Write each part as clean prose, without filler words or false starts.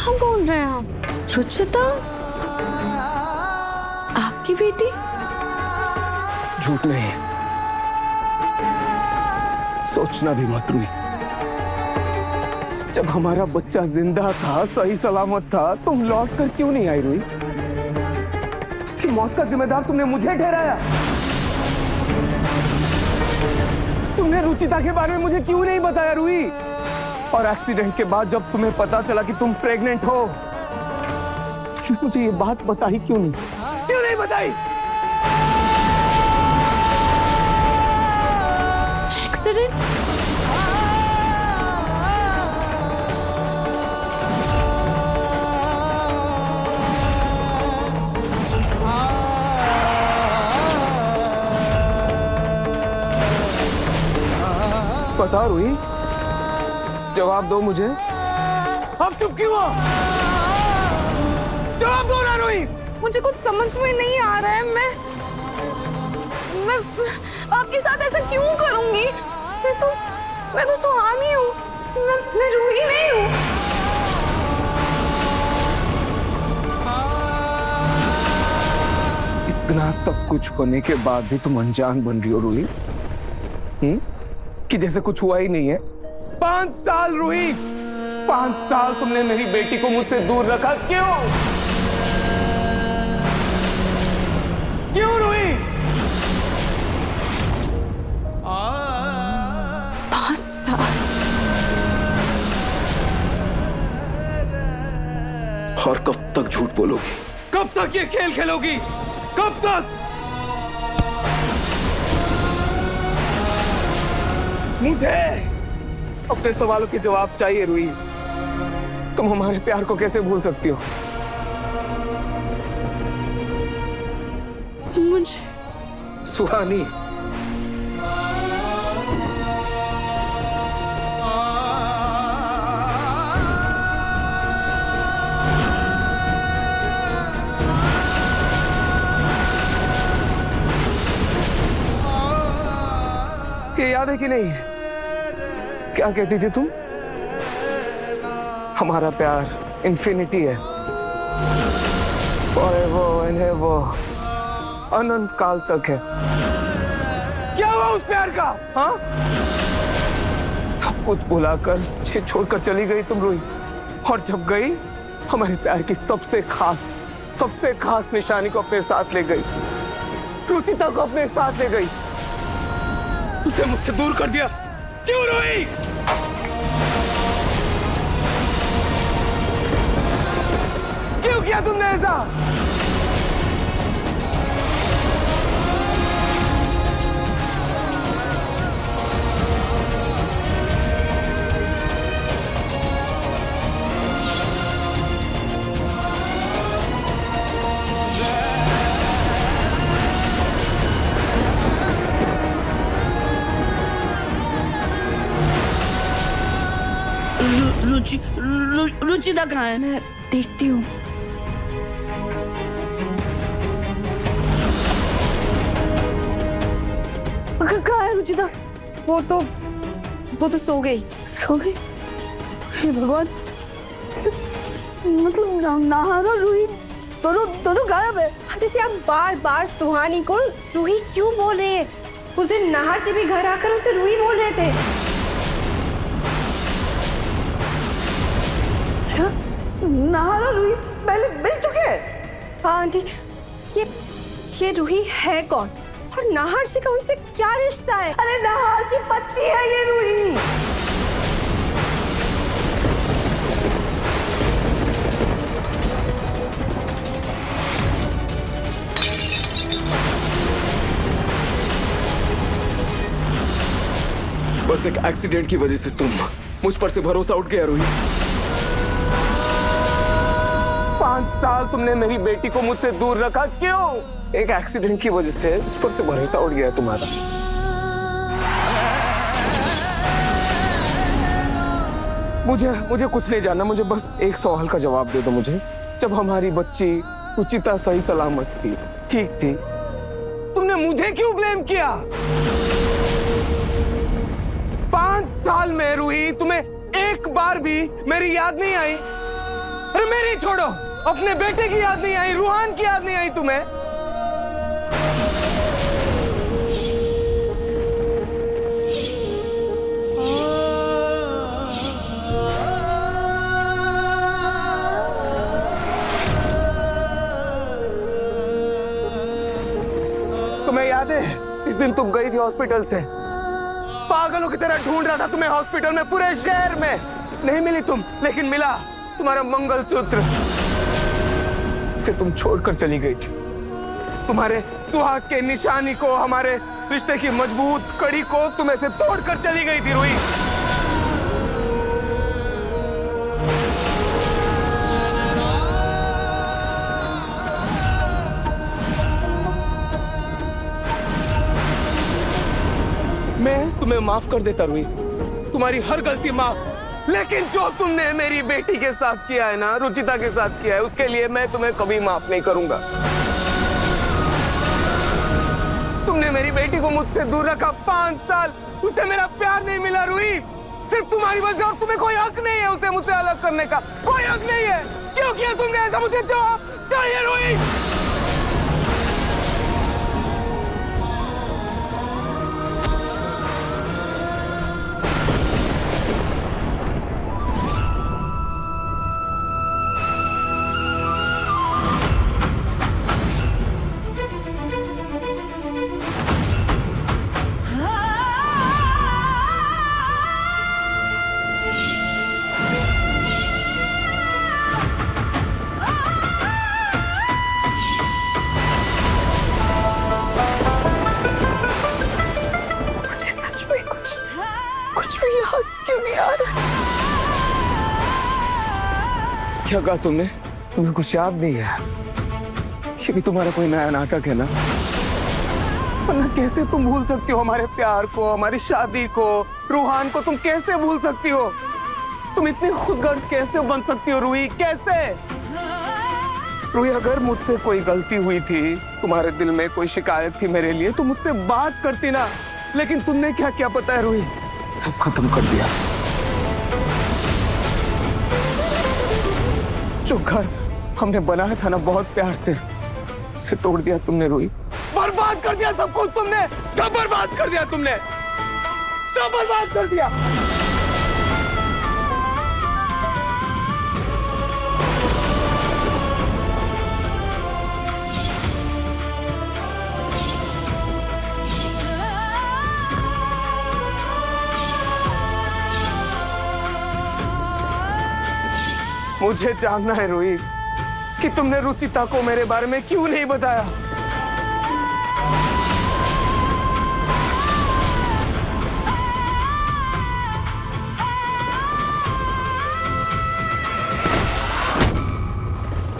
क्या बोल रहे हैं आप? रुचिता आपकी बेटी? झूठ नहीं, सोचना भी मत रुई। जब हमारा बच्चा जिंदा था, सही सलामत था, तुम लौट कर क्यों नहीं आई रुई? उसकी मौत का जिम्मेदार तुमने मुझे ठहराया। तुमने रुचिता के बारे में मुझे क्यों नहीं बताया रुई? और एक्सीडेंट के बाद जब तुम्हें पता चला कि तुम प्रेग्नेंट हो, तो मुझे ये बात बताई क्यों नहीं? क्यों नहीं बताई? एक्सीडेंट? बता रुई, जवाब दो मुझे। अब चुप क्यों हो? जवाब दो ना रुई। मुझे कुछ समझ में नहीं आ रहा है। मैं आपके साथ ऐसा क्यों करूंगी? मैं तो सुहानी हूँ। मैं रूही नहीं हूँ। इतना सब कुछ होने के बाद भी तुम अनजान बन रही हो रूही? कि जैसे कुछ हुआ ही नहीं है। 5 साल रूही, 5 साल तुमने मेरी बेटी को मुझसे दूर रखा। क्यों? क्यों रूही? 5 साल? और कब तक झूठ बोलोगी? कब तक ये खेल खेलोगी? कब तक? मुझे अपने सवालों के जवाब चाहिए रूही। तुम हमारे प्यार को कैसे भूल सकती हो? मुझे सुहानी, ये याद है कि नहीं? क्या कहती थी तुम? हमारा प्यार इन्फिनिटी है, फॉरएवर एंड एवर, अनंत काल तक है। क्या हुआ उस प्यार का? हाँ, सब कुछ भुलाकर मुझे छोड़कर चली गई तुम रूही। और जब गई, हमारे प्यार की सबसे खास निशानी को अपने साथ ले गई। रुचिता को अपने साथ ले गई। उसे मुझसे दूर कर दिया। क्यों रोई? क्यों किया तुमने ऐसा? रुचिता कहाँ है? मैं देखती हूँ। कहाँ है रुचिता? वो तो सो गई। सो गई? हे भगवान, मतलब नाहर और रूही दोनों गायब है। जैसे आप बार बार सुहानी को रूही क्यों बोल रहे हैं? उस दिन नाहर से भी घर आकर उसे रूही बोल रहे थे। नाहर और रूही पहले मिल चुके हैं। हाँ आंटी, ये रूही है कौन? और नाहर से का उनसे क्या रिश्ता है? अरे नाहर की पत्नी है ये रूही। बस एक एक्सीडेंट की वजह से तुम मुझ पर से भरोसा उठ गया रूही। 5 साल तुमने मेरी बेटी को मुझसे दूर रखा। क्यों? एक एक्सीडेंट की वजह से मुझ पर से भरोसा उठ गया तुम्हारा। मुझे कुछ नहीं जानना। मुझे बस एक सवाल का जवाब दे दो मुझे। जब हमारी बच्ची रुचिता सही सलामत थी, ठीक थी, तुमने मुझे क्यों ब्लेम किया? 5 साल में रूही, तुम्हें एक बार भी मेरी याद नहीं आई? अरे मेरी छोड़ो, अपने बेटे की याद नहीं आई, रूहान की याद नहीं आई तुम्हें? तुम्हें याद है इस दिन तुम गई थी हॉस्पिटल से? पागलों की तरह ढूंढ रहा था तुम्हें हॉस्पिटल में, पूरे शहर में। नहीं मिली तुम, लेकिन मिला तुम्हारा मंगलसूत्र। से तुम छोड़कर चली गई थी। तुम्हारे सुहाग के निशानी को, हमारे रिश्ते की मजबूत कड़ी को तुम ऐसे तोड़कर चली गई थी रूही। मैं तुम्हें माफ कर देता रूही, तुम्हारी हर गलती माफ। लेकिन जो तुमने मेरी बेटी के साथ किया है ना, रुचिता के साथ किया है, उसके लिए मैं तुम्हें कभी माफ नहीं करूंगा। तुमने मेरी बेटी को मुझसे दूर रखा 5 साल, उसे मेरा प्यार नहीं मिला रूही, सिर्फ तुम्हारी वजह। और तुम्हें कोई हक नहीं है उसे मुझसे अलग करने का, कोई हक नहीं है। क्यों किया तुमने ऐसा? मुझे जवाब चाहिए रूही। क्यों नहीं आ रहा? क्या कहा तुमने? तुम्हें कुछ याद नहीं है? ये भी तुम्हारा कोई नया नाटक है ना? वरना कैसे तुम भूल सकती हो हमारे प्यार को, हमारी शादी को, रूहान को? तुम कैसे भूल सकती हो? तुम इतनी खुदगर्ज कैसे बन सकती हो रूही? कैसे? रूही, अगर मुझसे कोई गलती हुई थी, तुम्हारे दिल में कोई शिकायत थी मेरे लिए, तो मुझसे बात करती ना। लेकिन तुमने क्या क्या पता है रूही? सब खत्म कर दिया। जो घर हमने बनाया था ना बहुत प्यार से, उसे तोड़ दिया तुमने रूही। बर्बाद कर दिया सब कुछ तुमने, सब बर्बाद कर दिया तुमने, सब बर्बाद कर दिया। मुझे जानना है रूही कि तुमने रुचिता को मेरे बारे में क्यों नहीं बताया।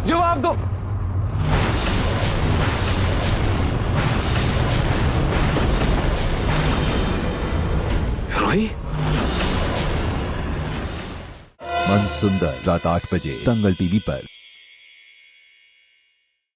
जवाब दो। रूही। मन सुंदर रात 8 बजे दंगल टीवी पर।